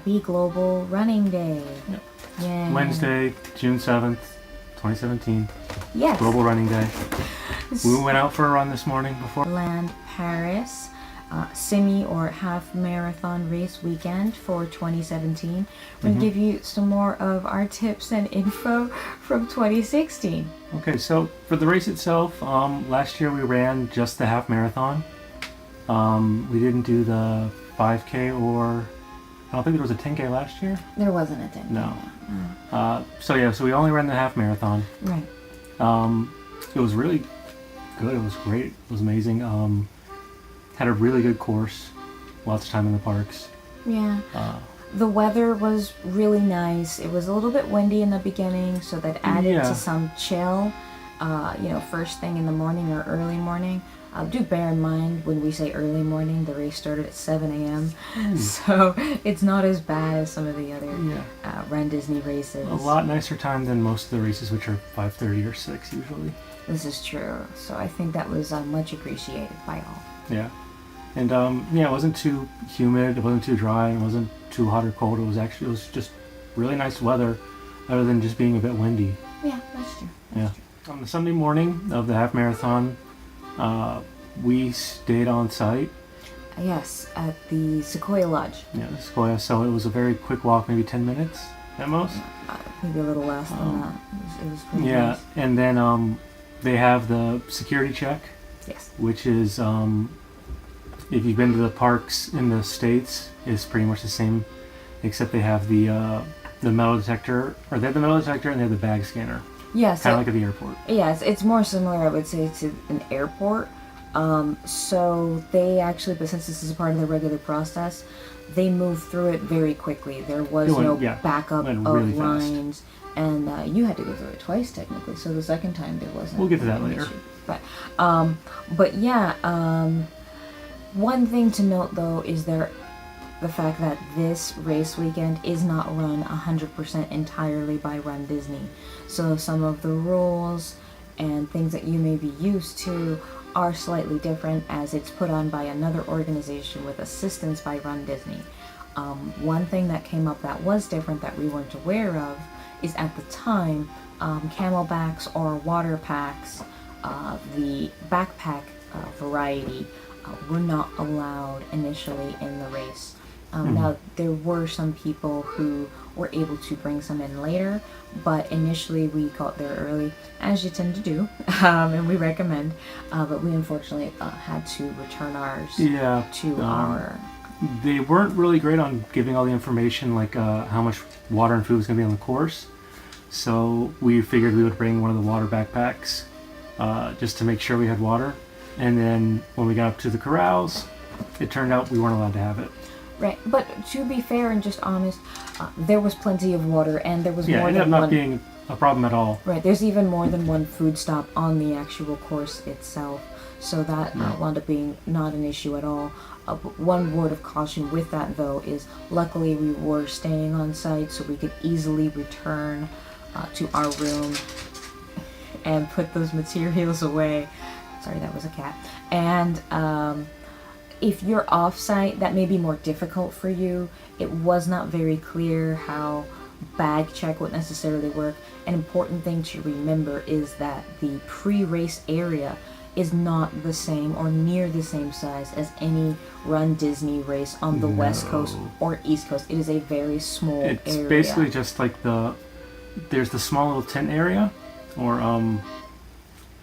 Happy Global Running Day. Yep. Yay. Wednesday, June 7th, 2017. Yes. Global Running Day. We went out for a run this morning before. Land Paris semi or half marathon race weekend for 2017. We're going to give you some more of our tips and info from 2016. Okay, so for the race itself, last year we ran just the half marathon. We didn't do the 5K or I don't think there was a 10K last year. There wasn't a 10K. No. So we only ran the half marathon. Right. It was really good. It was great. It was amazing. Had a really good course. Lots of time in the parks. Yeah. The weather was really nice. It was a little bit windy in the beginning, so that added to some chill. First thing in the morning or early morning. Do bear in mind when we say early morning, the race started at 7 a.m. So it's not as bad as some of the other runDisney races. A lot nicer time than most of the races, which are 5:30 or 6 usually. This is true. So I think that was much appreciated by all. Yeah. And it wasn't too humid, it wasn't too dry, it wasn't too hot or cold. It was just really nice weather, other than just being a bit windy. Yeah, that's true. On the Sunday morning of the half marathon, we stayed on site. Yes, at the Sequoia Lodge. Yeah, the Sequoia. So it was a very quick walk, maybe 10 minutes at most. Maybe a little less than that. It was pretty nice. And then they have the security check. Yes. Which is, if you've been to the parks in the States, it's pretty much the same, except they have the metal detector, or they have the metal detector and they have the bag scanner. Yes. Kind of like at the airport. Yes, it's more similar, I would say, to an airport. So they actually, but since this is a part of the regular process, they move through it very quickly. There was no backup of really lines, and you had to go through it twice technically. So the second time there wasn't. We'll get to that later. Issue. One thing to note though is the fact that this race weekend is not run 100% entirely by runDisney. So some of the rules and things that you may be used to are slightly different, as it's put on by another organization with assistance by runDisney. One thing that came up that was different that we weren't aware of is at the time, camelbacks or water packs, the backpack variety, were not allowed initially in the race. Now, there were some people who were able to bring some in later, but initially we got there early, as you tend to do, and we recommend, but we unfortunately had to return ours to our... They weren't really great on giving all the information, like how much water and food was going to be on the course, so we figured we would bring one of the water backpacks just to make sure we had water, and then when we got up to the corrals, it turned out we weren't allowed to have it. Right, but to be fair and just honest, there was plenty of water, and there was more than one... Yeah, it ended up not being a problem at all. Right, there's even more than one food stop on the actual course itself, so that wound up being not an issue at all. But one word of caution with that, though, is luckily we were staying on site, so we could easily return to our room and put those materials away. Sorry, that was a cat. And... if you're off-site, that may be more difficult for you. It was not very clear how bag check would necessarily work. An important thing to remember is that the pre-race area is not the same or near the same size as any runDisney race on the West Coast or East Coast. It is a very small area. It's basically just like there's the small little tent area, or I don't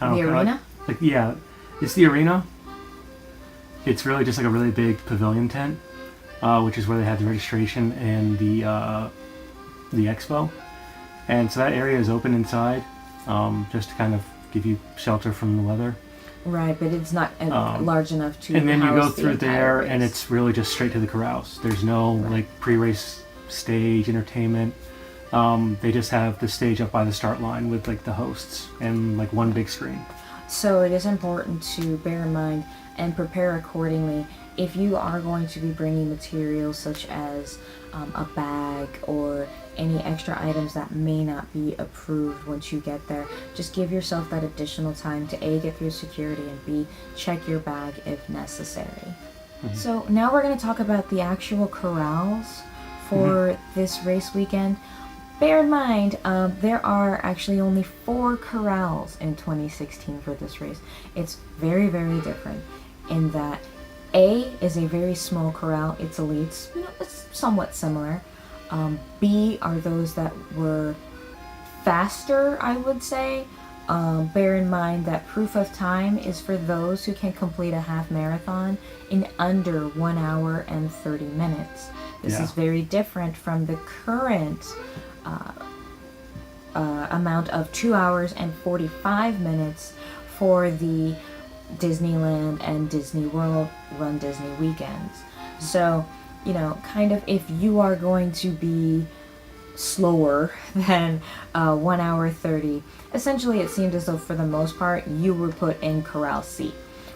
know. The arena? It's the arena. It's really just like a really big pavilion tent, which is where they had the registration and the expo. And so that area is open inside, just to kind of give you shelter from the weather. Right, but it's not large enough to. And then you go through the there, race. and it's really just straight to the corrals. There's no like pre-race stage entertainment. They just have the stage up by the start line with like the hosts and like one big screen. So it is important to bear in mind and prepare accordingly if you are going to be bringing materials such as a bag or any extra items that may not be approved once you get there. Just give yourself that additional time to A, get through security, and B, check your bag if necessary. So now we're going to talk about the actual corrals for this race weekend. Bear in mind, there are actually only 4 corrals in 2016 for this race. It's very, very different in that A is a very small corral. It's elites. It's somewhat similar. B are those that were faster, I would say. Bear in mind that proof of time is for those who can complete a half marathon in under 1 hour and 30 minutes. This is very different from the current amount of 2 hours and 45 minutes for the Disneyland and Disney World Run Disney weekends. So, kind of if you are going to be slower than 1 hour 30, essentially it seemed as though for the most part you were put in Corral C,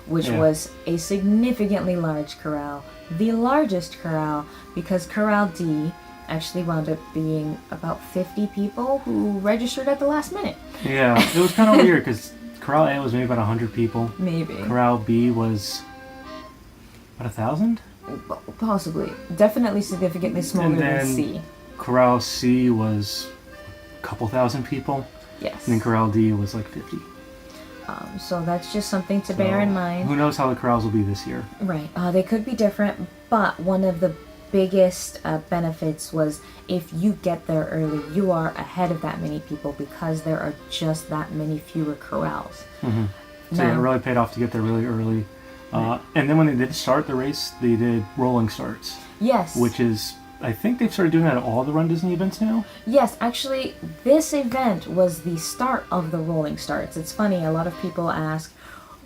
which was a significantly large corral, the largest corral, because Corral D actually wound up being about 50 people who registered at the last minute. Yeah, it was kind of weird because Corral A was maybe about 100 people. Maybe. Corral B was about 1,000? Possibly. Definitely significantly smaller than C. Corral C was a couple thousand people. Yes. And then Corral D was like 50. So that's just something to bear in mind. Who knows how the corrals will be this year? Right. They could be different, but one of the biggest benefits was if you get there early, you are ahead of that many people because there are just that many fewer corrals. Mm-hmm. So it really paid off to get there really early. And then when they did start the race, they did rolling starts. Yes. Which is, I think they've started doing that at all the Run Disney events now. Yes, actually, this event was the start of the rolling starts. It's funny, a lot of people ask,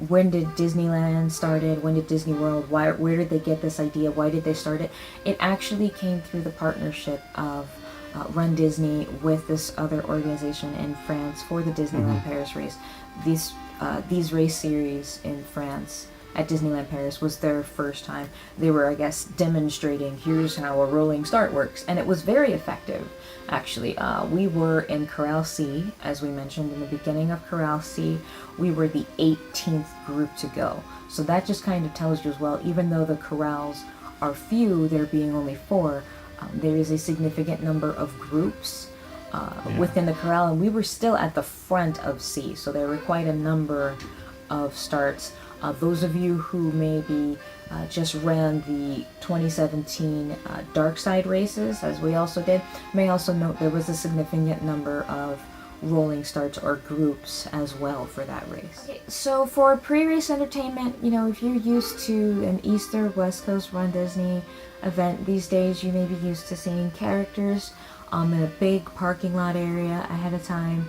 when did Disneyland started? When did Disney World? Where did they get this idea? Why did they start it? It actually came through the partnership of Run Disney with this other organization in France for the Disneyland Paris race. These race series in France at Disneyland Paris was their first time. They were, I guess, demonstrating here's how a rolling start works, and it was very effective. Actually, we were in Corral C, as we mentioned in the beginning of Corral C. We were the 18th group to go. So that just kind of tells you as well, even though the corrals are few, there being only 4, there is a significant number of groups within the corral, and we were still at the front of C, so there were quite a number of starts. Those of you who maybe just ran the 2017 Dark Side races, as we also did, may also note there was a significant number of rolling starts or groups as well for that race. Okay, so for pre-race entertainment, if you're used to an Easter West Coast Run Disney event these days, you may be used to seeing characters in a big parking lot area ahead of time,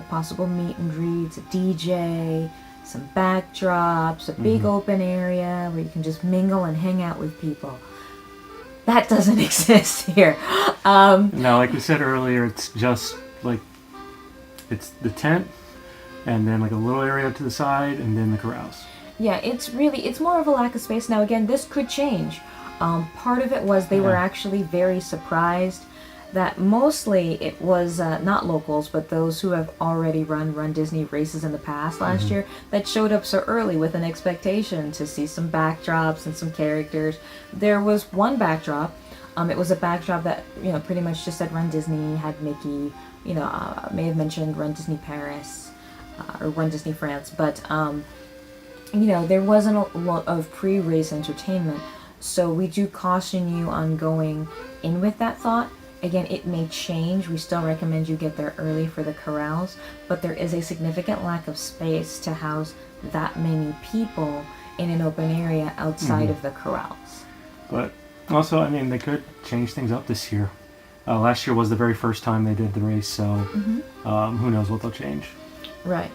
possible meet and greets, a DJ, some backdrops, a big open area where you can just mingle and hang out with people. That doesn't exist here. No, like we said earlier, it's just like, it's the tent, and then like a little area to the side, and then the corrals. Yeah, it's more of a lack of space. Now again, this could change. Part of it was they were actually very surprised that mostly it was not locals, but those who have already run Disney races in the past last year that showed up so early with an expectation to see some backdrops and some characters. There was one backdrop. It was a backdrop that pretty much just said Run Disney, had Mickey. May have mentioned Run Disney Paris or Run Disney France, but there wasn't a lot of pre-race entertainment. So we do caution you on going in with that thought. Again, it may change. We still recommend you get there early for the corrals, but there is a significant lack of space to house that many people in an open area outside of the corrals. But also, they could change things up this year. Last year was the very first time they did the race, so who knows what they'll change. Right.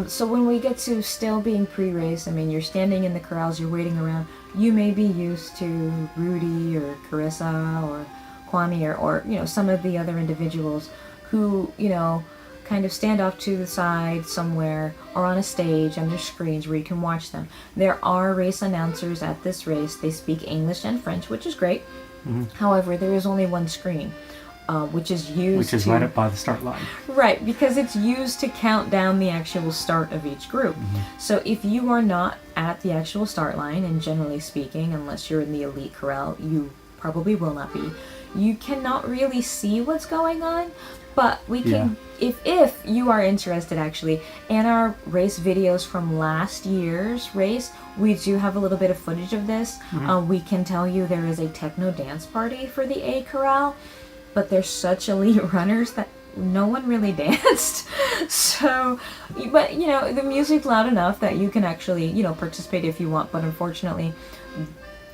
So when we get to still being pre-race, you're standing in the corrals, you're waiting around. You may be used to Rudy or Carissa or Kwame or some of the other individuals who, kind of stand off to the side somewhere or on a stage and there's screens where you can watch them. There are race announcers at this race. They speak English and French, which is great. However, there is only one screen, which is right up by the start line. Right, because it's used to count down the actual start of each group. So if you are not at the actual start line, and generally speaking, unless you're in the elite corral, you probably will not be. You cannot really see what's going on, but we can, if you are interested actually, in our race videos from last year's race, we do have a little bit of footage of this. We can tell you there is a techno dance party for the A Corral, but they're such elite runners that no one really danced. So, but you know, the music's loud enough that you can actually, you know, participate if you want, but unfortunately,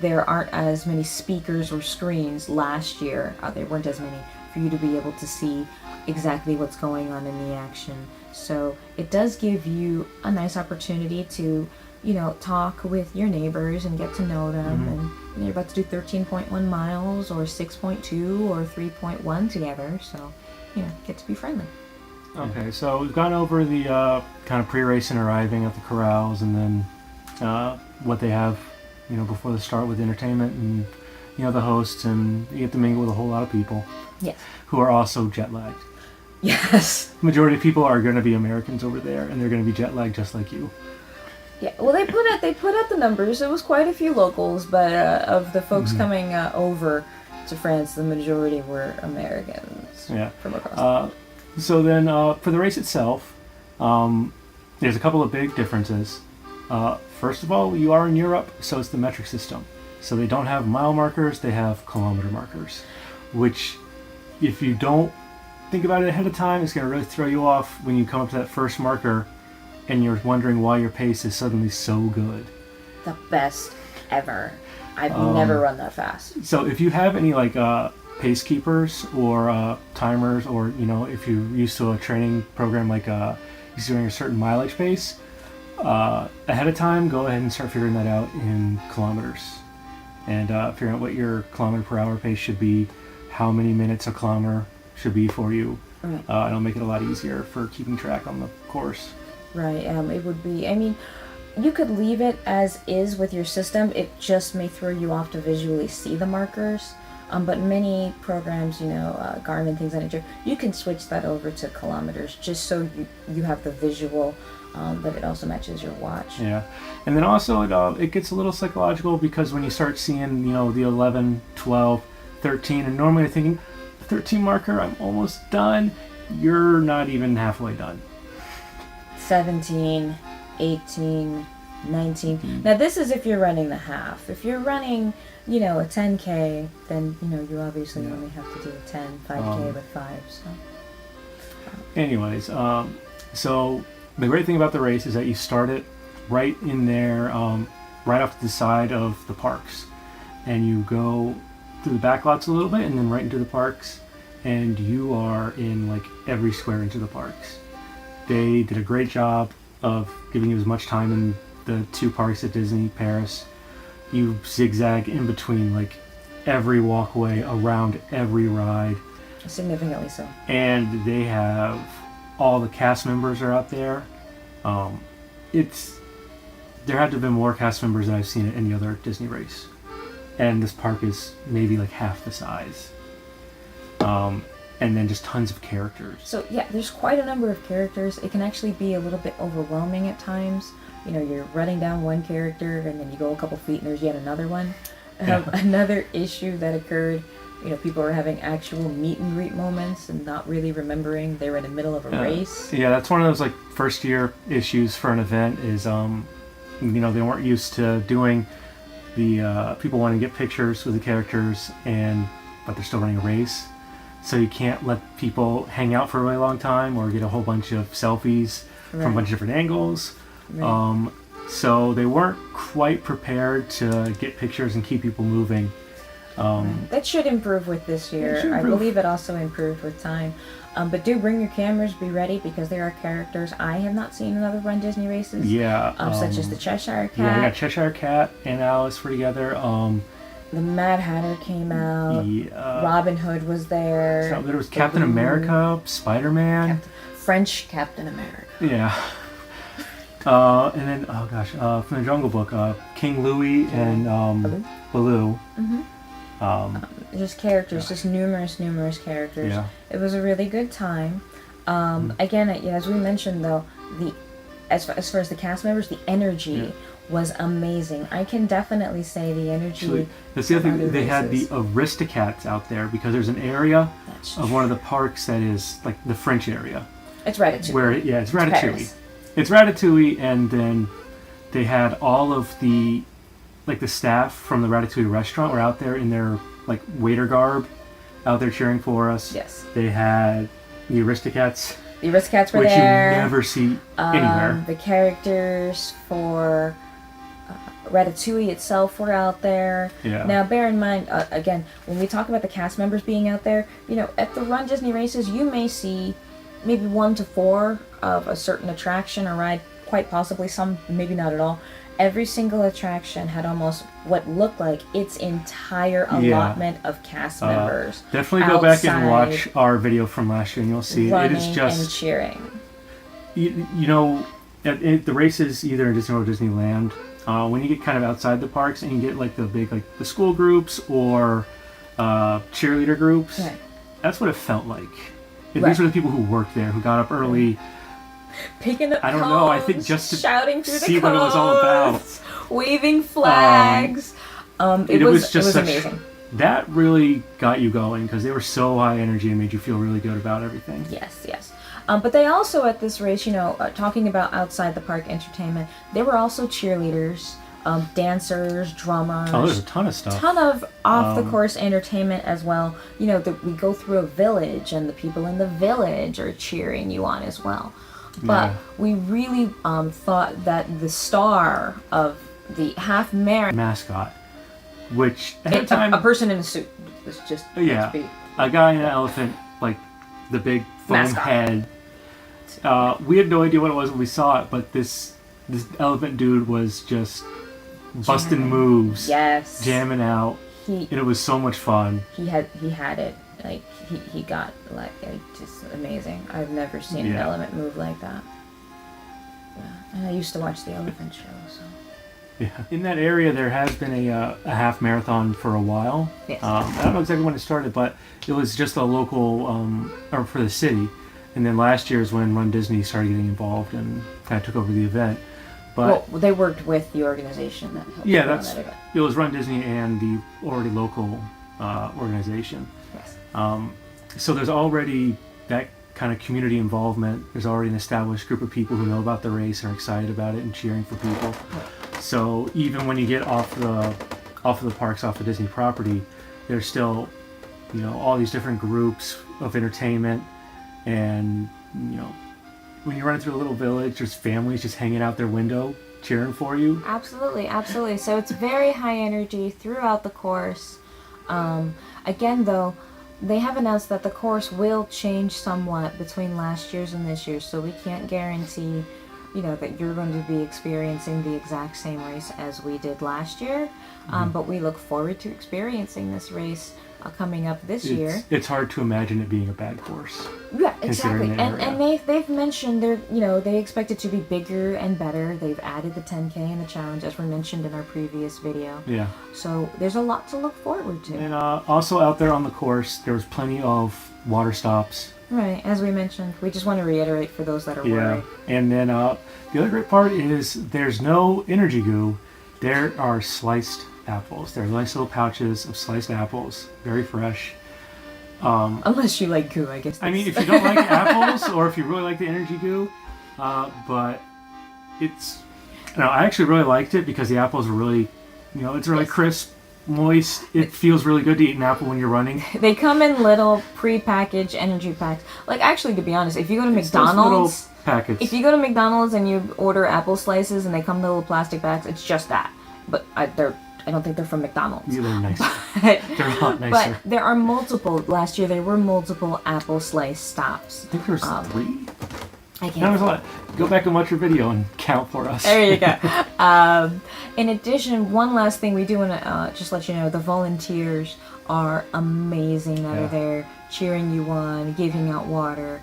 there aren't as many speakers or screens last year. There weren't as many for you to be able to see exactly what's going on in the action. So it does give you a nice opportunity to, you know, talk with your neighbors and get to know them. And you're about to do 13.1 miles or 6.2 or 3.1 together. So, you know, get to be friendly. Okay, so we've gone over the kind of pre-race and arriving at the corrals, and then what they have, you know, before the start with entertainment and, you know, the hosts, and you get to mingle with a whole lot of people. Yes. Who are also jet lagged. Yes. The majority of people are going to be Americans over there, and they're going to be jet lagged just like you. Yeah. Well, they put out the numbers. It was quite a few locals, but of the folks coming over to France, the majority were Americans. Yeah. From across. So then, for the race itself, there's a couple of big differences. First of all, you are in Europe, so it's the metric system. So they don't have mile markers, they have kilometer markers, which, if you don't think about it ahead of time, it's going to really throw you off when you come up to that first marker and you're wondering why your pace is suddenly so good. The best ever. I've never run that fast. So if you have any like pace keepers or timers, or, you know, if you're used to a training program like you're doing a certain mileage pace, ahead of time, go ahead and start figuring that out in kilometers, and figuring out what your kilometer per hour pace should be, how many minutes a kilometer should be for you. Right. It'll make it a lot easier for keeping track on the course. Right. It would be. I mean, you could leave it as is with your system. It just may throw you off to visually see the markers. But many programs, you know, Garmin, things like that, you can switch that over to kilometers just so you have the visual, but it also matches your watch. Yeah. And then also it gets a little psychological, because when you start seeing, you know, the 11, 12, 13, and normally you're thinking, 13 marker, I'm almost done, you're not even halfway done. 17, 18, 19. Now this is if you're running the half. If you're running, you know, a 10K, then, you know, you obviously only have to do a 10, 5K with 5. So. Anyways, so the great thing about the race is that you start it right in there, right off to the side of the parks, and you go through the back lots a little bit, and then right into the parks, and you are in like every square inch of the parks. They did a great job of giving you as much time in the 2 parks at Disney Paris. You zigzag in between like every walkway, around every ride. Significantly so. And they have all the cast members are out there. There had to have been more cast members than I've seen at any other Disney race. And this park is maybe like half the size. And then just tons of characters. So yeah, there's quite a number of characters. It can actually be a little bit overwhelming at times. You know, you're running down one character and then you go a couple feet and there's yet another one. Another issue that occurred, you know, people are having actual meet and greet moments and not really remembering they were in the middle of a race. Yeah, that's one of those like first year issues for an event is, you know, they weren't used to doing the people want to get pictures with the characters, but they're still running a race. So you can't let people hang out for a really long time or get a whole bunch of selfies from a bunch of different angles. Right. So they weren't quite prepared to get pictures and keep people moving. That should improve with this year. I believe it also improved with time. But do bring your cameras, be ready, because there are characters I have not seen in other runDisney races. Yeah. Such as the Cheshire Cat. Yeah, we got Cheshire Cat and Alice were together. The Mad Hatter came out. Robin Hood was there. So there was Captain America, Spider-Man. French Captain America. Yeah. And then, from the Jungle Book, King Louis and Baloo. Just characters, just numerous characters. Yeah. It was a really good time. Again, as we mentioned though, as far as the cast members, the energy was amazing. I can definitely say the energy. Actually, that's the other of thing. They had the races. Aristocats out there because there's an area That's of one of the parks that is like the French area. It's Ratatouille. Where it's Ratatouille. Paris. It's Ratatouille, and then they had all of the staff from the Ratatouille restaurant were out there in their like waiter garb, out there cheering for us. Yes. They had the Aristocats, The Aristocats were which there. you never see anywhere. The characters for Ratatouille itself were out there. Yeah. Now, bear in mind, again, when we talk about the cast members being out there, at the Run Disney races, you may see maybe 1 to 4 of a certain attraction or ride, quite possibly some, maybe not at all. Every single attraction had almost what looked like its entire allotment of cast members. Definitely go back and outside, watch our video from last year, and you'll see it running is and just cheering. the races either in Disney or Disneyland. When you get kind of outside the parks and you get like the big the school groups or cheerleader groups, Right. that's what it felt like. And Right. these were the people who worked there, who got up early. Picking up I don't cones, know, I think just to shouting through see the what it was all about. cones, waving flags. It was amazing. That really got you going because they were so high energy and made you feel really good about everything. Yes. But they also at this race, talking about outside the park entertainment, they were also cheerleaders, dancers, drummers. Oh, there's a ton of stuff. Ton of off-the-course entertainment as well. We go through a village, and the people in the village are cheering you on as well. But we really thought that the star of the half marathon Mascot, which at the time a person in a suit was just Yeah, a guy in an elephant, like the big foam Mascot. head. We had no idea what it was when we saw it, but this elephant dude was just busting moves, Yes. jamming out, and it was so much fun. He had it. Like he got just amazing. I've never seen an element move like that. Yeah. And I used to watch the elephant show, so. Yeah. In that area, there has been a half marathon for a while. Yes. I don't know exactly when it started, but it was just a local, or for the city. And then last year is when Run Disney started getting involved and kind of took over the event. But Well, they worked with the organization that helped yeah, put on that's that event. it was Run Disney and the already local organization. Yes. So there's already that kind of community involvement. There's already an established group of people who know about the race and are excited about it and cheering for people. So even when you get off of the parks, off the Disney property, there's still, all these different groups of entertainment, and when you're running through a little village, there's families just hanging out their window cheering for you. Absolutely. So it's very high energy throughout the course. Again, though, they have announced that the course will change somewhat between last year's and this year's, so we can't guarantee, that you're going to be experiencing the exact same race as we did last year. But we look forward to experiencing this race coming up this year. It's hard to imagine it being a bad course. Yeah, exactly. the And they've mentioned they expect it to be bigger and better. They've added the 10K and the challenge, as we mentioned in our previous video. Yeah. So there's a lot to look forward to. And also out there on the course, there was plenty of water stops. Right, as we mentioned, we just want to reiterate for those that are worried. And then the other great part is there's no energy goo. There are sliced apples. There are nice little pouches of sliced apples, very fresh. Unless you like goo, I guess. I mean, if you don't like apples, or if you really like the energy goo, but it's, I actually really liked it because the apples are really, it's really crisp, moist. It feels really good to eat an apple when you're running. They come in little pre-packaged energy packs. Like, actually, to be honest, if you go to It's those McDonald's, little packets. if you go to McDonald's and you order apple slices and they come in little plastic bags, it's just that. But I don't think they're from McDonald's. Yeah, they're nice. They're a lot nicer. But there are last year there were multiple apple slice stops. I think there's 3. I That was can't. a lot. Go back and watch your video and count for us. There you go. In addition, one last thing we do want to just let you know, the volunteers are amazing that are there cheering you on, giving out water,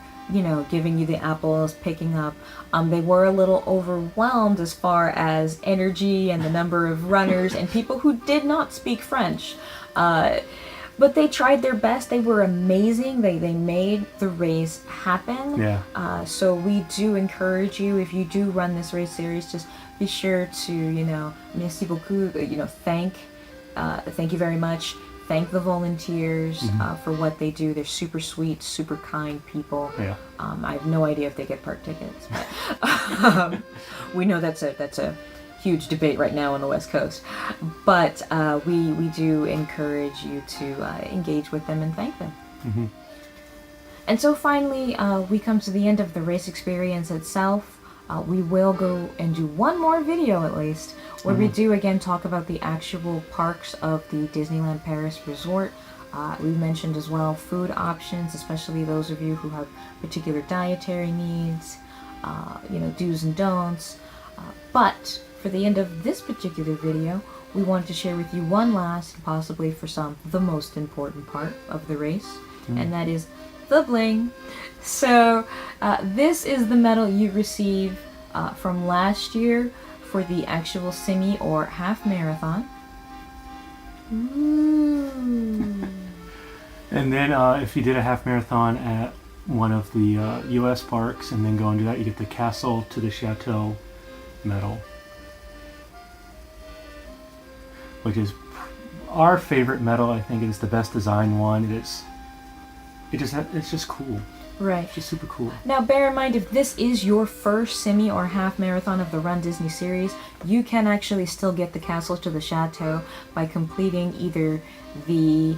giving you the apples, picking up. They were a little overwhelmed as far as energy and the number of runners and people who did not speak French. But they tried their best. They were amazing. They made the race happen. Yeah. So we do encourage you, if you do run this race series, just be sure to, merci beaucoup, thank you very much. Thank the volunteers for what they do. They're super sweet, super kind people. Yeah. I have no idea if they get park tickets, but we know that's a huge debate right now on the West Coast. But we do encourage you to engage with them and thank them. Mm-hmm. And so finally, we come to the end of the race experience itself. We will go and do one more video at least, where we do again talk about the actual parks of the Disneyland Paris Resort. We mentioned as well food options, especially those of you who have particular dietary needs, do's and don'ts. But for the end of this particular video, we wanted to share with you one last, possibly for some, the most important part of the race, and that is the bling. So this is the medal you receive from last year for the actual semi or half marathon. Ooh. And then if you did a half marathon at one of the U.S. parks and then go and do that, you get the Castle to the Chateau medal, which is our favorite medal. I think it is the best designed one. It's just cool. Right. It's just super cool. Now bear in mind, if this is your first semi or half marathon of the Run Disney series, you can actually still get the Castle to the Chateau by completing either the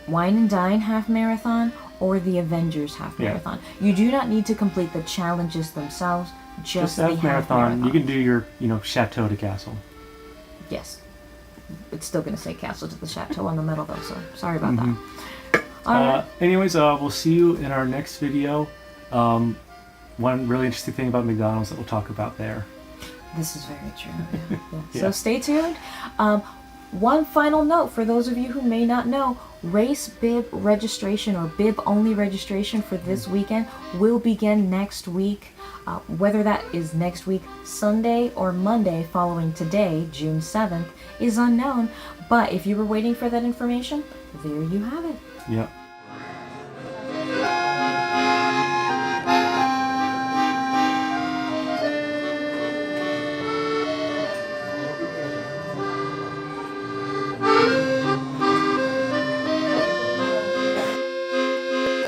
Wine and Dine half marathon or the Avengers half marathon. You do not need to complete the challenges themselves, just the half marathon. You can do your, Chateau to Castle. Yes. It's still going to say Castle to the Chateau on the medal though, so sorry about that. Right. Anyways, we'll see you in our next video. One really interesting thing about McDonald's that we'll talk about there. This is very true. Yeah. Yeah. So stay tuned. One final note for those of you who may not know, race bib registration or bib only registration for this weekend will begin next week. Whether that is next week Sunday or Monday following today, June 7th, is unknown. But if you were waiting for that information, there you have it. Yep.